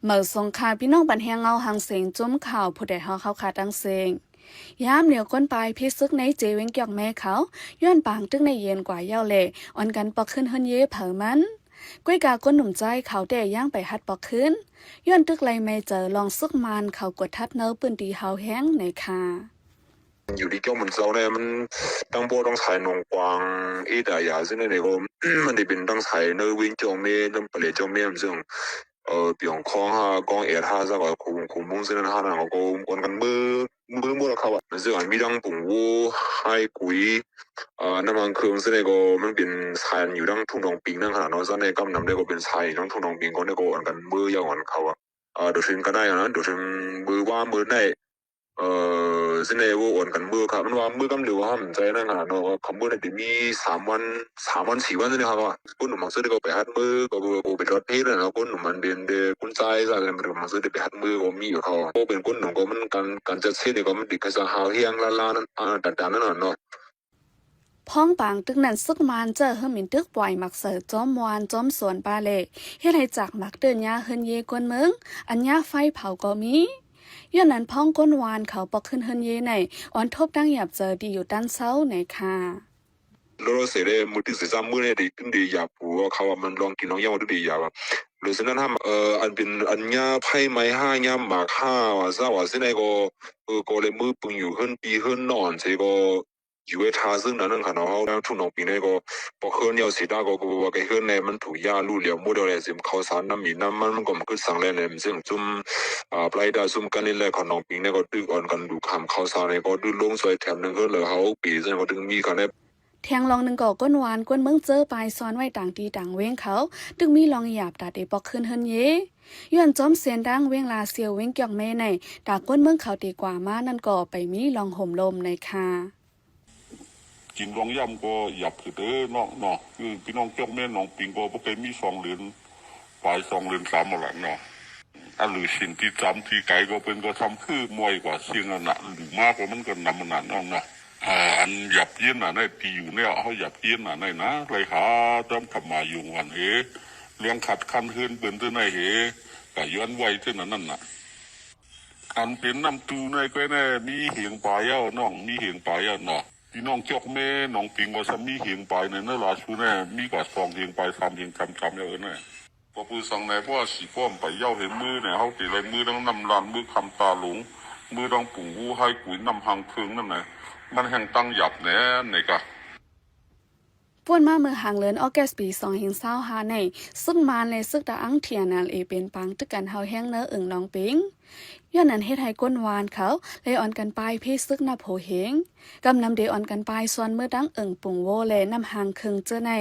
เมื่อสงครามพี่น้องบันแหงเงาหางเสียงจุ้มข่าวผู้ใดเฮาเขาขาดังเสียงยามเหนียวก้นปลายพิซึกในเจเวงเกี่ยวแม่เขาย้อนปางตึกในเย็นกว่าเย้าเล่อ่อนกันปอกขึ้นเฮินเย่เผอมันก้วยกาก้นหนุ่มใจเขาแต่ย่างไปฮัดปอกขึ้นย้อนตึกไรไม่เจอลองซึกมันเขากดทัดเนื้อปืนตีเฮาแห้งในคาอยู่ที่เจ้ามันเจ้าเนี่ยมันตั้งโบต้องใช้นงกวางแต่ยาซึ่งในก็มันได้เป็นต้องใช้เนื้อวิ่งจงเม่ต้องเปลี่ยนจงเม่ซึ่ง比方講下講他嗰個窮本身可能我個按緊冇得靠啊，即係咪當本屋係貴那麼佢本身呢個มันเป็นชายอยู่ตั้งทุ่งทองปิงนั่งขนาดนั้นซะในกำนำได้ก็เป็นชายตั้งทุ่งทองปิงก็เนี่ยก็อันกันมือยาวอันเขาโดยเช่นก็ได้นะโดยเช่นมือว่ามือได้ซึ่งในว่าอ่อนกันมือครับมันว่ามือกำเดียวว่ามันใจนั่งขนาดนั้นว่าคำมือในที่มี3 วัน 4 วันซึ่งเนี่ยครับว่าคนหนุ่มมักซื้อได้ก็ไปหัดมือก็เป็นรถเพลเลยนะคนหนุ่มมันเป็นเด็กคนใจอะไรมันมักซื้อได้ไปหัดมือก็มีอยู่เขาก็เป็นคนหนุ่มก็มันการจัดเส้นก็มันติดกระสังหาวเฮียงลานั่นต่างๆนั่นน่ะเนาะพ้องปางตึกนั้นซึกมันเจอเฮมินตึกปล่อยมักเสือจ้อมวานจ้อมสวนปาเล่เฮ็ดให้จากมักเดินยาเฮินเยกวนเมืองอันยาไฟเผาก็มีย้อนนั้นพ้องก้นวานเขาปอกขึ้นเฮินเยในอ่อนทบดังหยับเจอดีอยู่ด้านเซ้าในค่ะเราเสร็จเลยมือที่3 มื้อเนี่ยดีขึ้นดีอยากผัวเขาว่ามันลองกินน้องยาวันดีอยากหรือฉะนั้นถ้าอันเป็นอันยาไพ่ไม้5 ยาหมาก5ว่าซะว่าสิในก็เลยมือปึงอยู่ขึ้นปีขึ้นนอนเสก็อยู่ให้ทาซึ่งนั้นขนาดเขาแล้วทุ่งน้องปีเนี่ยก็พอขึ้นยาวสีดาก็ว่าไอ้ขึ้นเนี่ยมันถูกยาลู่เหลี่ยมมุดอะไรสิมเขาสารน้ำมีน้ำมันก็มันขึ้นสั่งเลยเนี่ยซึ่งจุ่มปลายดาซุ่มกันนี่แหละของน้องปีเนี่ยก็ดึกอ่อนกันดูคำเขาสารเนี่ยก็ดึกลงสวยแถมนึงก็เลยเขาปีซึ่งก็ถึงมีกันเนี่ยแทงลองหนึ่งก่อก้นวานก้นเมืองเจอปลายซ้อนไว้ต่างตีต่างเว้งเขาตึงมีลองหยาบตาเดปอกขึ้นเฮินเยย้อนจอมเสียนดังเว้งลาเซียวเว้งเกี่ยงเมในตาก้นเมืองเขาดีกว่ามานั่นก่อไปมีลองห่มลมในค่ะกินรองย่ำก็หยับคือเด้อเนาะคือพี่น้องเจ้าแม่น้องปิงก็บ่เคยมี2 เหรียญปลาย2 เหรียญ3หลังเนาะอันหรือสิ่งที่จำที่ไกลก็เป็นก็ทำคือมวยกว่าเสียงอันน่ะหรือมากกว่ามันก็นำมันน่ะเนาะอันหยับเย็นน่ะในตีอยู่เนี่ยเขาหยับเย็นน่ะในนะเลยหาต้องทำมาอยู่วันเลี้ยงขัดคันเฮือนเปิ่นตัวในก็ย้อนไว้ที่นั่นน่ะอันเป็นน้ำตูในก็แน่มีเหียงปลายน้องมีเหียงปลายเนาะพี่น้องเจ้าแม่น้องปิงว่าจะมีเหียงปลายในนั่นล่ะชูแน่มีกว่า2 เหียงปลาย3 เหียงจำแน่พอปืนสั่งในเพราะว่าสีป้อมไปเย้าเห็นมือเนี่ยเขาตีไรมือต้องนำลานมือคำตาหลงมือต้องปุ่งวูให้กุยนำหางเพิงนั่นแหละมันแห่งตั้งหยับแหน่ไหนกะป่วนมาเมื่อหางเลินออแกสปี2025ในซึกมานเลยซึกดาอังเทียนันเป็นปังตึกกันเฮาแห้งเนื้ออึ่งน้องปิงย้อนนั้นเฮ็ดให้ก้นวานเขาเลยอ่อนกันปลายเพซึกนาโผเหงกำนำเดอ่อนกันปลายส่วนเมื่อดังอึ่งปุ่งโวเลนำหางเคิงเจอใน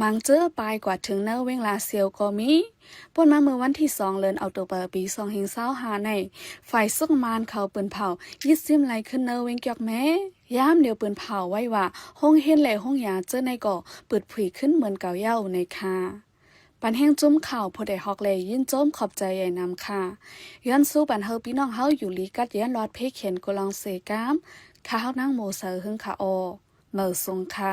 มังเจอปลายกว่าถึงเนื้อเวงลาเซียวก็มีป่วนมาเมื่อวันที่2เลินเอาตัวเปิดปี2025ในฝ่ายซึกมานเขาปืนเผายิดซิมไหลขึ้นเนื้อเวงเกียกแม้ยามเดียวปืนเผาไว้ว่าห้องเฮ็ดแหล่ห้องยาเจอในก่อเปิดผุยขึ้นเหมือนเก่าเย้าในค่ะปันแห้งจุ้มข่าวพอได้ฮอกเลยยินโจมขอบใจใหญ่นำค่ะย้อนสู้ปันเฮาพี่น้องเฮาอยู่ลีกัดย้อนรอดเพเข็นกุลองเสกามข้าเฮานั่งโมเซอร์หึงค่ะอเมื่อทรงค่ะ